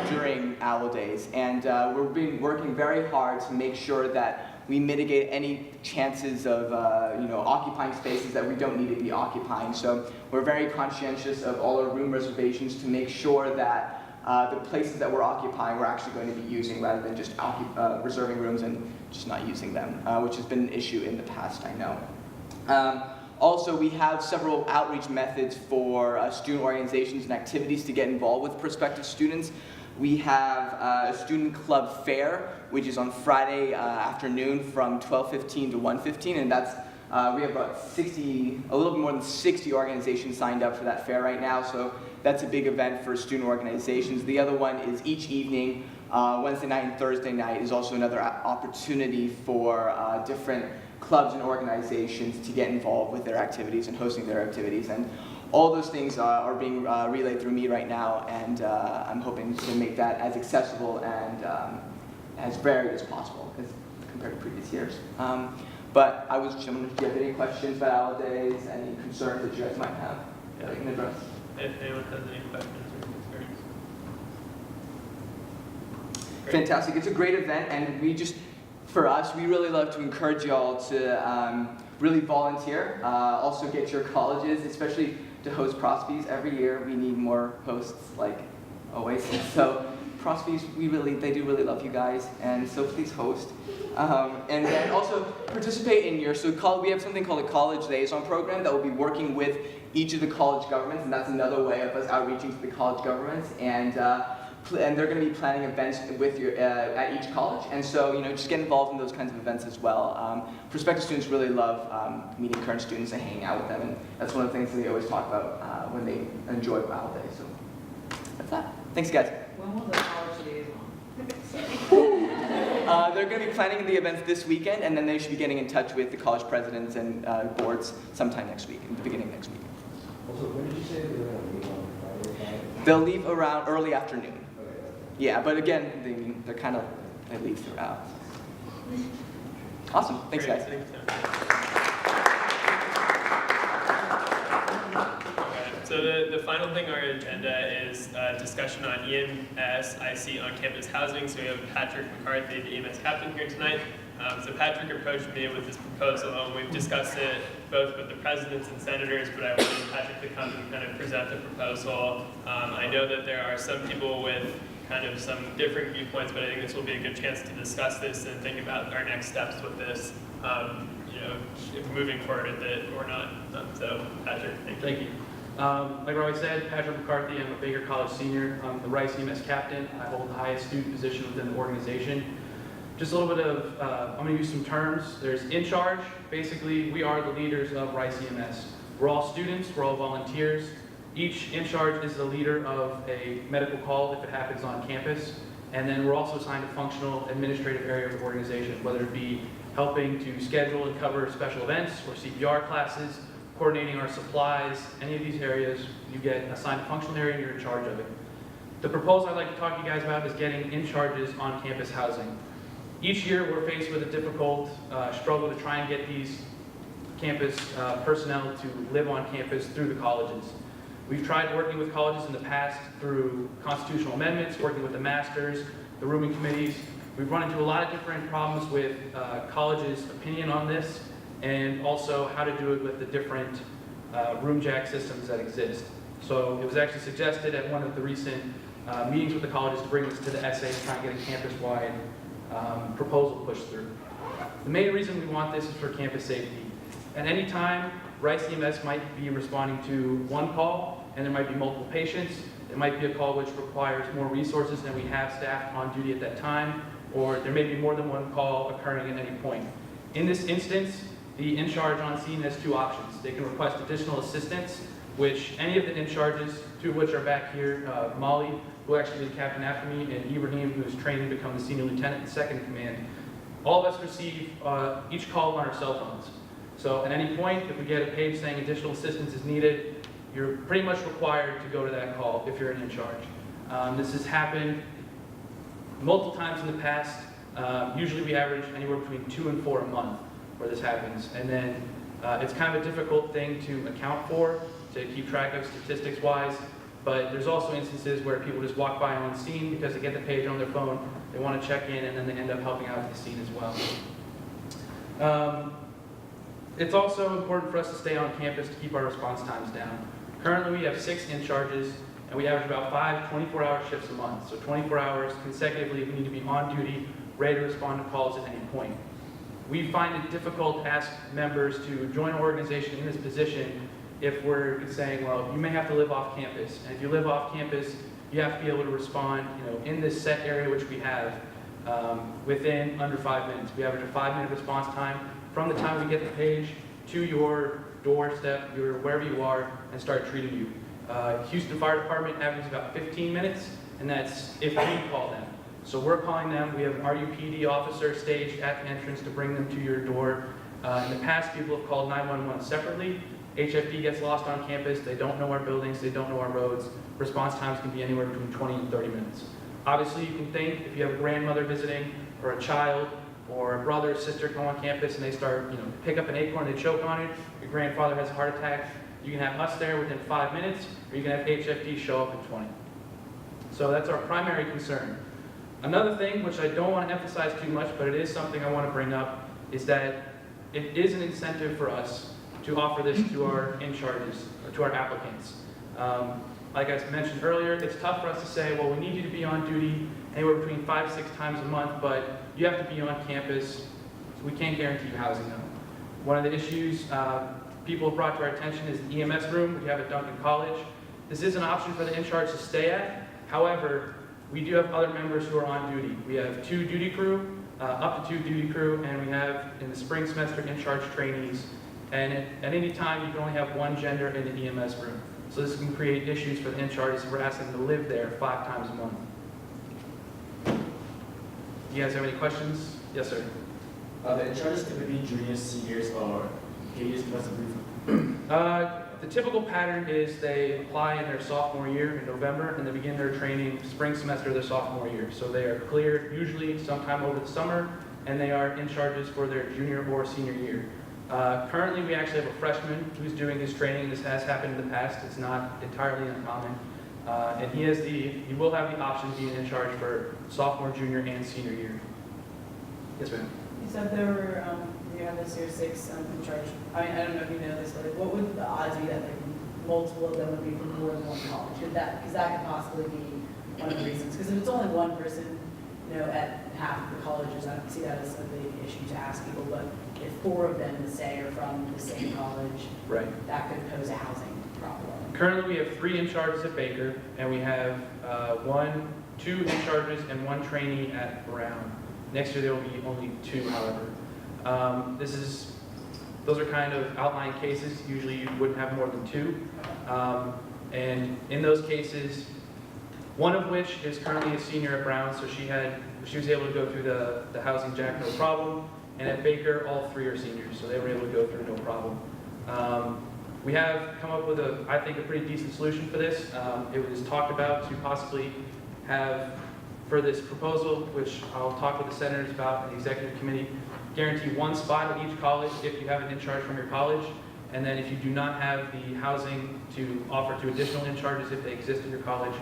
during Owl Days, and we've been working very hard to make sure that we mitigate any chances of occupying spaces that we don't need to be occupying. So we're very conscientious of all our room reservations to make sure that the places that we're occupying we're actually going to be using rather than just reserving rooms and just not using them, which has been an issue in the past, I know. Also, we have several outreach methods for student organizations and activities to get involved with prospective students. We have a student club fair, which is on Friday afternoon from 12:15 to 1:15, and that's we have about a little bit more than 60 organizations signed up for that fair right now, so that's a big event for student organizations. The other one is each evening, Wednesday night and Thursday night, is also another opportunity for different clubs and organizations to get involved with their activities and hosting their activities. And all those things are being relayed through me right now, and I'm hoping to make that as accessible and as varied as possible compared to previous years. But I was just wondering if you have any questions about Owl Days, any concerns that you guys might have that I can address. If anyone has any questions or concerns. Great. Fantastic. It's a great event, and for us, we really love to encourage y'all to really volunteer. Also get your colleges, especially to host prospies. Every year we need more hosts like Oasis. So prospies, they do really love you guys, and so please host. And then also participate in we have something called a college liaison program that will be working with each of the college governments, and that's another way of us outreaching to the college governments. And they're going to be planning events with at each college, and so just get involved in those kinds of events as well. Prospective students really love meeting current students and hanging out with them, and that's one of the things that they always talk about when they enjoy Owl Day. So that's that. Thanks, guys. When will the college liaison? They're going to be planning the events this weekend, and then they should be getting in touch with the college presidents and boards sometime next week, in the beginning of next week. Also, when did you say they were going to leave on Friday? They'll leave around early afternoon. Yeah, but again, they leave throughout. Awesome. Thanks, guys. Okay, so the final thing on our agenda is discussion on EMS, IC on-campus housing. So we have Patrick McCarthy, the EMS captain, here tonight. So Patrick approached me with this proposal, and we've discussed it both with the presidents and senators, but I wanted Patrick to come and kind of present the proposal. I know that there are some people with kind of some different viewpoints, but I think this will be a good chance to discuss this and think about our next steps with this. moving forward with it or not. So, Patrick, thank you. Thank you. Like Roy said, Patrick McCarthy, I'm a Baker College senior. I'm the Rice EMS captain. I hold the highest student position within the organization. Just a little bit of, I'm going to use some terms. There's in charge. Basically, we are the leaders of Rice EMS. We're all students. We're all volunteers. Each in charge is the leader of a medical call if it happens on campus. And then we're also assigned a functional administrative area of the organization, whether it be helping to schedule and cover special events or CPR classes, coordinating our supplies, any of these areas, you get assigned a functional area and you're in charge of it. The proposal I'd like to talk to you guys about is getting in charges on campus housing. Each year we're faced with a difficult struggle to try and get these campus personnel to live on campus through the colleges. We've tried working with colleges in the past through constitutional amendments, working with the masters, the rooming committees. We've run into a lot of different problems with colleges' opinion on this, and also how to do it with the different room jack systems that exist. So it was actually suggested at one of the recent meetings with the colleges to bring this to the SA and try and get a campus-wide proposal pushed through. The main reason we want this is for campus safety. At any time, Rice EMS might be responding to one call, and there might be multiple patients. It might be a call which requires more resources than we have staff on duty at that time, or there may be more than one call occurring at any point. In this instance, the in-charge on scene has two options. They can request additional assistance, which any of the in-charges, two of which are back here, Molly, who actually is captain after me, and Ibrahim, who is training to become the senior lieutenant in second in command. All of us receive each call on our cell phones. So at any point, if we get a page saying additional assistance is needed, you're pretty much required to go to that call if you're in charge. This has happened multiple times in the past. Usually we average anywhere between 2 and 4 a month where this happens. And then it's kind of a difficult thing to account for, to keep track of statistics-wise. But there's also instances where people just walk by on scene because they get the page on their phone, they want to check in, and then they end up helping out at the scene as well. It's also important for us to stay on campus to keep our response times down. Currently, we have 6 in-charges, and we average about 5 24-hour shifts a month. So 24 hours consecutively, we need to be on duty, ready to respond to calls at any point. We find it difficult to ask members to join an organization in this position if we're saying, well, you may have to live off campus. And if you live off campus, you have to be able to respond, in this set area which we have within under 5 minutes. We average a 5-minute response time from the time we get the page to your doorstep, wherever you are, and start treating you. Houston Fire Department averages about 15 minutes, and that's if we call them. So we're calling them. We have an RUPD officer staged at the entrance to bring them to your door. In the past, people have called 911 separately. HFD gets lost on campus. They don't know our buildings. They don't know our roads. Response times can be anywhere between 20 and 30 minutes. Obviously, you can think if you have a grandmother visiting, or a child, or a brother or sister come on campus and they start, pick up an acorn, they choke on it, your grandfather has a heart attack, you can have us there within 5 minutes, or you can have HFD show up in 20. So that's our primary concern. Another thing, which I don't want to emphasize too much, but it is something I want to bring up, is that it is an incentive for us to offer this to our in-charges, or to our applicants. Like I mentioned earlier, it's tough for us to say, well, we need you to be on duty anywhere between 5 to 6 times a month, but you have to be on campus, so we can't guarantee you housing though. One of the issues people have brought to our attention is the EMS room we have at Duncan College. This is an option for the in-charge to stay at. However, we do have other members who are on duty. We have 2 duty crew, up to 2 duty crew, and we have in the spring semester in-charge trainees. And at any time, you can only have 1 gender in the EMS room. So this can create issues for the in-charges if we're asking them to live there 5 times a month. You guys have any questions? Yes, sir. The in-charges typically juniors, seniors, or can you just give us a brief? The typical pattern is they apply in their sophomore year in November, and they begin their training spring semester of their sophomore year. So they are cleared usually sometime over the summer, and they are in charges for their junior or senior year. Currently, we actually have a freshman who's doing this training. This has happened in the past. It's not entirely uncommon. And he will have the option of being in charge for sophomore, junior, and senior year. Yes, ma'am. You said there were, you have this year 6 in charge. I mean, I don't know if you know this, but what would the odds be that multiple of them would be from more than one college? Because that could possibly be one of the reasons. Because if it's only one person, at half of the colleges, I don't see that as a big issue to ask people. But if 4 of them, say, are from the same college, Right. that could pose a housing problem. Currently, we have 3 in-charges at Baker, and we have 2 in-charges and 1 trainee at Brown. Next year, there will be only 2, however. Those are kind of outlying cases. Usually, you wouldn't have more than 2. And in those cases, one of which is currently a senior at Brown, so she was able to go through the housing jack no problem. And at Baker, all 3 are seniors, so they were able to go through no problem. We have come up with I think, a pretty decent solution for this. It was talked about to possibly have, for this proposal, which I'll talk with the senators about in the executive committee, guarantee 1 spot at each college if you have an in-charge from your college. And then if you do not have the housing to offer to additional in-charges if they exist in your college,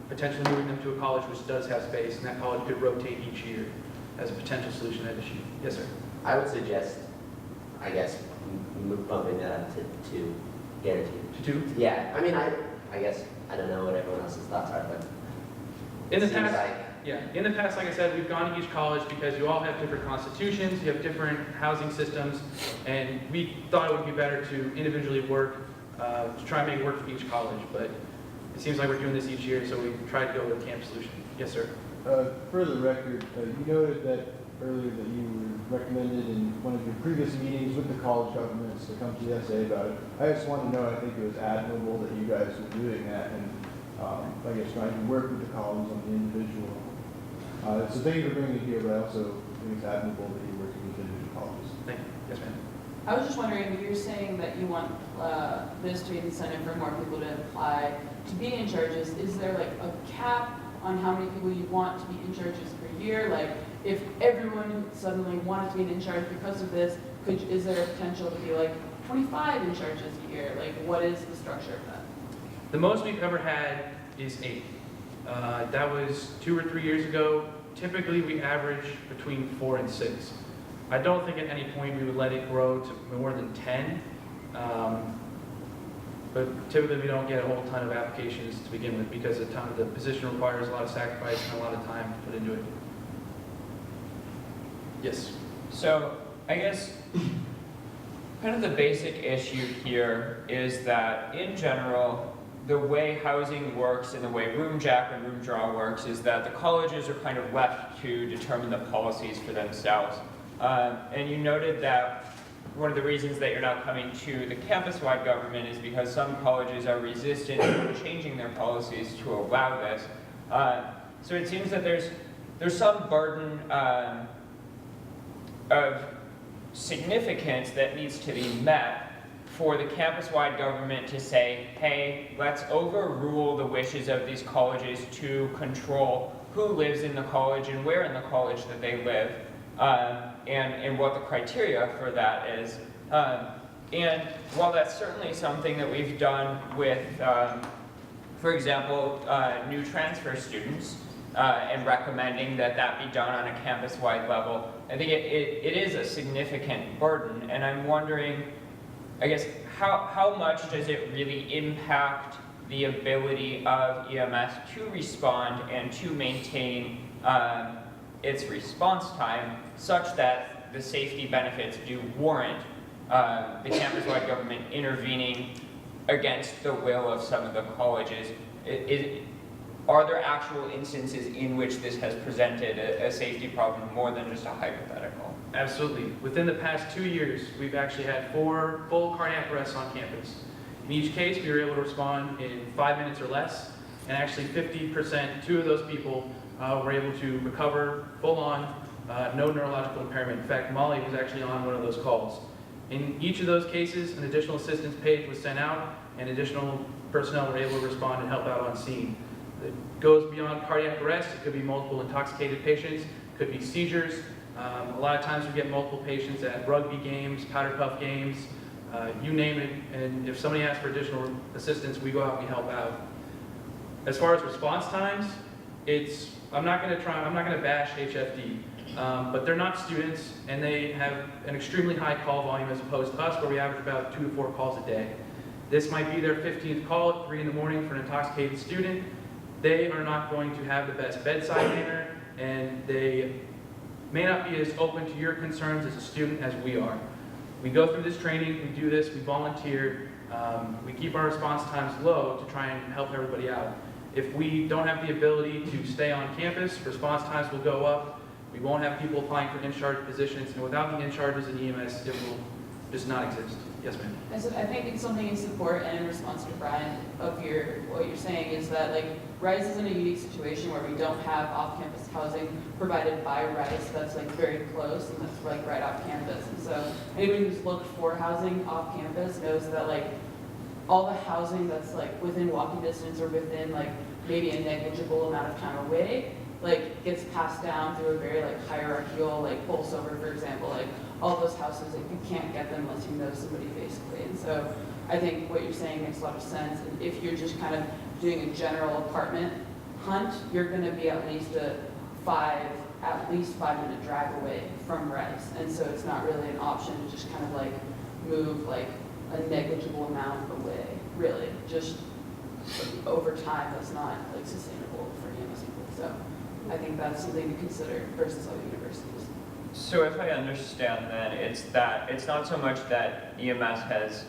potentially moving them to a college which does have space, and that college could rotate each year as a potential solution to that issue. Yes, sir. I would suggest, I guess, bumping that up to 2, guaranteed. To 2? Yeah, I mean, I guess, I don't know what everyone else's thoughts are, but In the it seems past, like, in the past, like I said, we've gone to each college because you all have different constitutions, you have different housing systems, and we thought it would be better to individually work, to try and make it work for each college, but it seems like we're doing this each year, so we tried to go with a camp solution. Yes, sir. For the record, you noted that earlier that you were recommended in one of your previous meetings with the college governments to come to the SA about it. I just wanted to know, I think it was admirable that you guys were doing that, and I guess trying to work with the colleges on the individual. So thank you for bringing it here, but I also think it's admirable that you're working with individual colleges. Thank you. Yes, ma'am. I was just wondering, you're saying that you want this to be an incentive for more people to apply to be in charges. Is there like a cap on how many people you want to be in charges per year? Like, if everyone suddenly wanted to be in charge because of this, is there a potential to be like 25 in charges a year? Like, what is the structure of that? The most we've ever had is 8. That was 2 or 3 years ago. Typically, we average between 4 and 6. I don't think at any point we would let it grow to more than 10. But typically, we don't get a whole ton of applications to begin with because the position requires a lot of sacrifice and a lot of time to put into it. Yes. So I guess kind of the basic issue here is that in general, the way housing works and the way room jack and room draw works is that the colleges are kind of left to determine the policies for themselves. And you noted that one of the reasons that you're not coming to the campus-wide government is because some colleges are resistant to changing their policies to allow this. So it seems that there's some burden of significance that needs to be met for the campus-wide government to say, hey, let's overrule the wishes of these colleges to control who lives in the college and where in the college that they live, and what the criteria for that is. And while that's certainly something that we've done with, for example, new transfer students, and recommending that that be done on a campus-wide level, I think it is a significant burden, and I'm wondering, I guess, how much does it really impact the ability of EMS to respond and to maintain its response time such that the safety benefits do warrant the campus-wide government intervening against the will of some of the colleges? Are there actual instances in which this has presented a safety problem more than just a hypothetical? Absolutely. Within the past 2 years, we've actually had 4 full cardiac arrests on campus. In each case, we were able to respond in 5 minutes or less, and actually 50%, 2 of those people were able to recover full on, no neurological impairment. In fact, Molly was actually on one of those calls. In each of those cases, an additional assistance page was sent out, and additional personnel were able to respond and help out on scene. It goes beyond cardiac arrest. It could be multiple intoxicated patients, could be seizures. A lot of times we get multiple patients at rugby games, powder puff games, you name it, and if somebody asks for additional assistance, we go out and we help out. As far as response times, I'm not going to bash HFD, but they're not students, and they have an extremely high call volume as opposed to us, where we average about 2 to 4 calls a day. This might be their 15th call at 3 in the morning for an intoxicated student. They are not going to have the best bedside manner, and they may not be as open to your concerns as a student as we are. We go through this training, we do this, we volunteer, we keep our response times low to try and help everybody out. If we don't have the ability to stay on campus, response times will go up. We won't have people applying for in-charge positions, and without the in-charges in EMS, it will just not exist. Yes, ma'am. And so I think it's something in support and in response to Brian of what you're saying is that like Rice is in a unique situation where we don't have off-campus housing provided by Rice that's like very close and that's like right off campus. And so anybody who's looked for housing off campus knows that like all the housing that's like within walking distance or within like maybe a negligible amount of time away, like gets passed down through a very like hierarchical, like Bolsover, for example, like all those houses, like you can't get them unless you know somebody basically. And so I think what you're saying makes a lot of sense. And if you're just kind of doing a general apartment hunt, you're gonna be at least a 5-minute drive away from Rice. And so it's not really an option to just kind of like move like a negligible amount away, really. Just over time, that's not like sustainable for EMS people. So I think that's something to consider versus other universities. So if I understand then, it's not so much that EMS has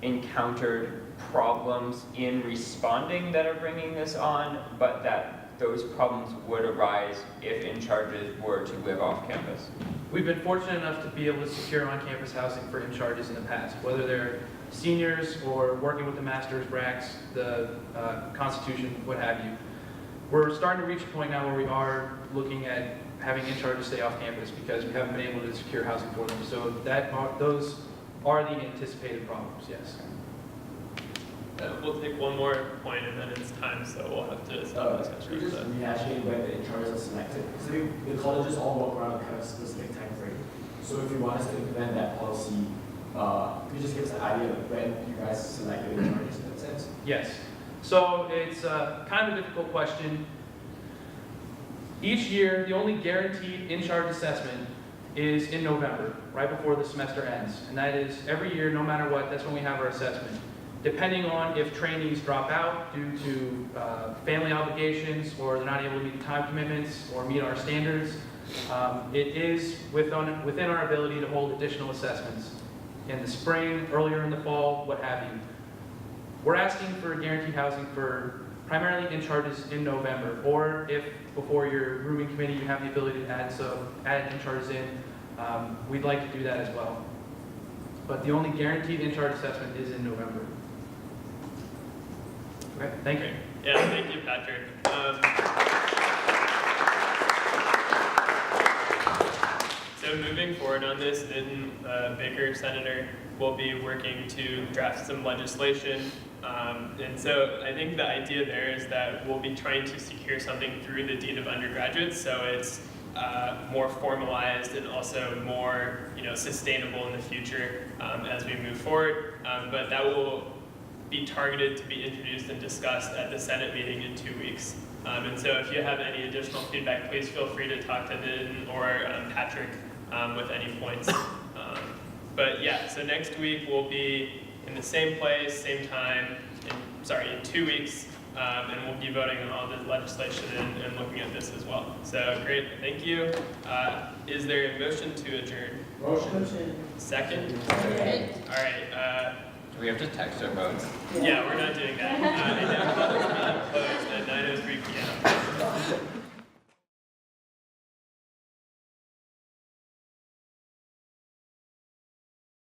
encountered problems in responding that are bringing this on, but that those problems would arise if in-charges were to live off campus. We've been fortunate enough to be able to secure on-campus housing for in-charges in the past, whether they're seniors or working with the masters, BRACs, the Constitution, what have you. We're starting to reach a point now where we are looking at having in-charges stay off campus because we haven't been able to secure housing for them. So those are the anticipated problems, yes. We'll take one more point and then it's time, so we'll have to stop this You're discussion. just rehashing when the in-charges are selected. So the colleges all work around a kind of specific time frame. So if you want us to implement that policy, could you just give us an idea of when you guys select the in-charges in that sense? Yes. So it's kind of a difficult question. Each year, the only guaranteed in-charge assessment is in November, right before the semester ends. And that is every year, no matter what, that's when we have our assessment. Depending on if trainees drop out due to family obligations or they're not able to meet the time commitments or meet our standards, it is within our ability to hold additional assessments in the spring, earlier in the fall, what have you. We're asking for guaranteed housing for primarily in-charges in November, or if before your rooming committee you have the ability to add in-charges in, we'd like to do that as well. But the only guaranteed in-charge assessment is in November. Okay, thank you. Yeah, thank you, Patrick. So moving forward on this, then Baker, Senator, will be working to draft some legislation. And so I think the idea there is that we'll be trying to secure something through the Dean of Undergraduates, so it's more formalized and also more sustainable in the future as we move forward. But that will be targeted to be introduced and discussed at the Senate meeting in 2 weeks. And so if you have any additional feedback, please feel free to talk to Din or Patrick with any points. But yeah, so next week we'll be in the same place, same time, in 2 weeks, and we'll be voting on all the legislation and looking at this as well. So great, thank you. Is there a motion to adjourn? Motion. Second? Second. All right. Do we have to text our votes? Yeah, we're not doing that. I know public meeting closed at 9:03 p.m.